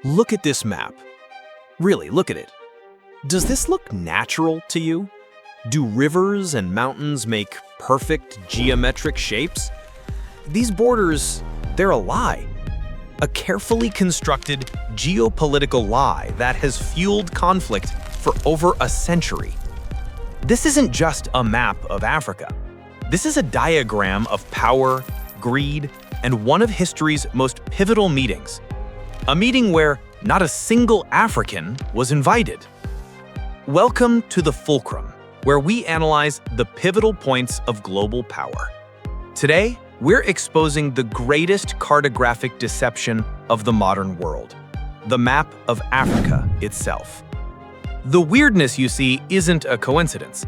Look at this map. Really, look at it. Does this look natural to you? Do rivers and mountains make perfect geometric shapes? These borders, they're a lie. A carefully constructed geopolitical lie that has fueled conflict for over a century. This isn't just a map of Africa. This is a diagram of power, greed, and one of history's most pivotal meetings. A meeting where not a single African was invited. Welcome to the Fulcrum, where we analyze the pivotal points of global power. Today, we're exposing the greatest cartographic deception of the modern world, the map of Africa itself. The weirdness you see isn't a coincidence.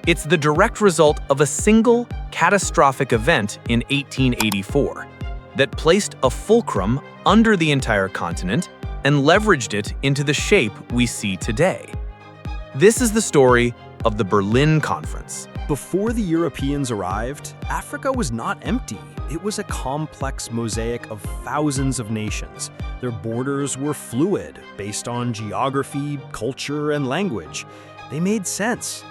It's the direct result of a single catastrophic event in 1884 that placed a fulcrum under the entire continent and leveraged it into the shape we see today. This is the story of the Berlin Conference. Before the Europeans arrived, Africa was not empty. It was a complex mosaic of thousands of nations. Their borders were fluid, based on geography, culture, and language. They made sense.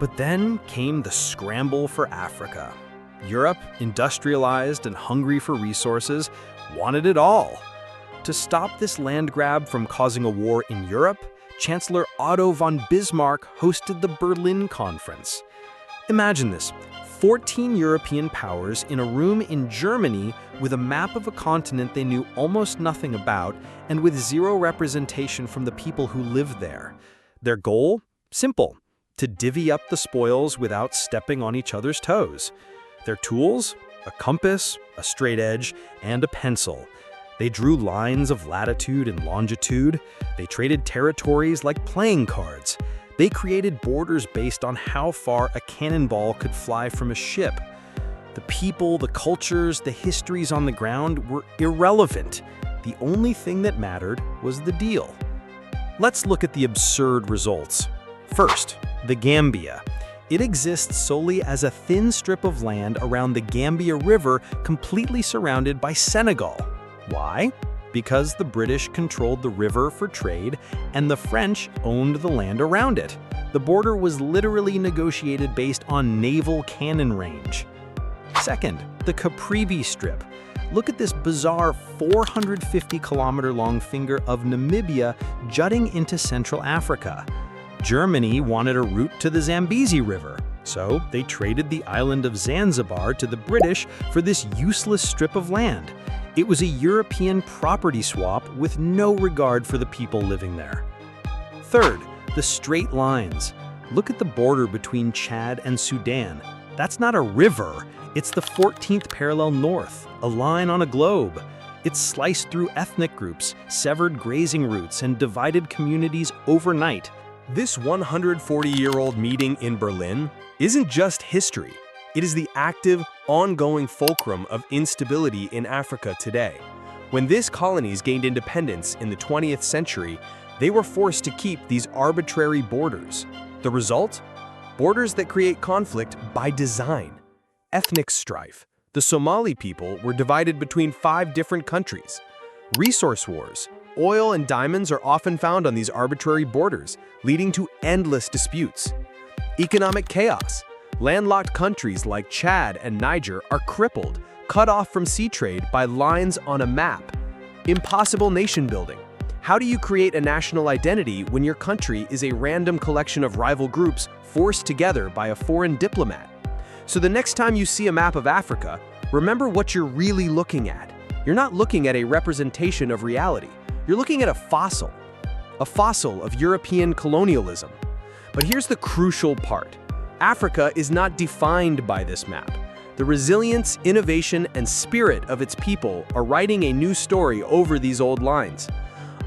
But then came the scramble for Africa. Europe, industrialized and hungry for resources, wanted it all. To stop this land grab from causing a war in Europe, Chancellor Otto von Bismarck hosted the Berlin Conference. Imagine this, 14 European powers in a room in Germany with a map of a continent they knew almost nothing about and with zero representation from the people who lived there. Their goal? Simple, to divvy up the spoils without stepping on each other's toes. Their tools? A compass, a straight edge, and a pencil. They drew lines of latitude and longitude. They traded territories like playing cards. They created borders based on how far a cannonball could fly from a ship. The people, the cultures, the histories on the ground were irrelevant. The only thing that mattered was the deal. Let's look at the absurd results. First, the Gambia. It exists solely as a thin strip of land around the Gambia River, completely surrounded by Senegal. Why? Because the British controlled the river for trade and the French owned the land around it. The border was literally negotiated based on naval cannon range. Second, the Caprivi Strip. Look at this bizarre 450-kilometer-long finger of Namibia jutting into Central Africa. Germany wanted a route to the Zambezi River, so they traded the island of Zanzibar to the British for this useless strip of land. It was a European property swap with no regard for the people living there. Third, the straight lines. Look at the border between Chad and Sudan. That's not a river, it's the 14th parallel north, a line on a globe. It's sliced through ethnic groups, severed grazing routes, and divided communities overnight. This 140-year-old meeting in Berlin isn't just history. It is the active, ongoing fulcrum of instability in Africa today. When these colonies gained independence in the 20th century, they were forced to keep these arbitrary borders. The result? Borders that create conflict by design. Ethnic strife. The Somali people were divided between 5 different countries. Resource wars. Oil and diamonds are often found on these arbitrary borders, leading to endless disputes. Economic chaos. Landlocked countries like Chad and Niger are crippled, cut off from sea trade by lines on a map. Impossible nation building. How do you create a national identity when your country is a random collection of rival groups forced together by a foreign diplomat? So the next time you see a map of Africa, remember what you're really looking at. You're not looking at a representation of reality. You're looking at a fossil of European colonialism. But here's the crucial part. Africa is not defined by this map. The resilience, innovation, and spirit of its people are writing a new story over these old lines.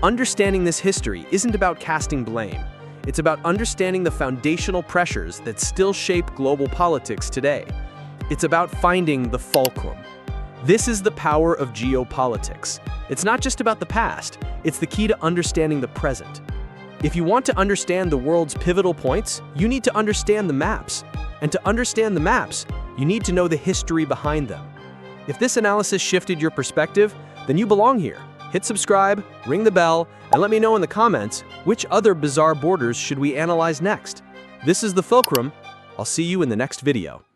Understanding this history isn't about casting blame. It's about understanding the foundational pressures that still shape global politics today. It's about finding the fulcrum. This is the power of geopolitics. It's not just about the past, it's the key to understanding the present. If you want to understand the world's pivotal points, you need to understand the maps. And to understand the maps, you need to know the history behind them. If this analysis shifted your perspective, then you belong here. hit subscribe, ring the bell, and let me know in the comments which other bizarre borders should we analyze next. This is the Fulcrum. I'll see you in the next video.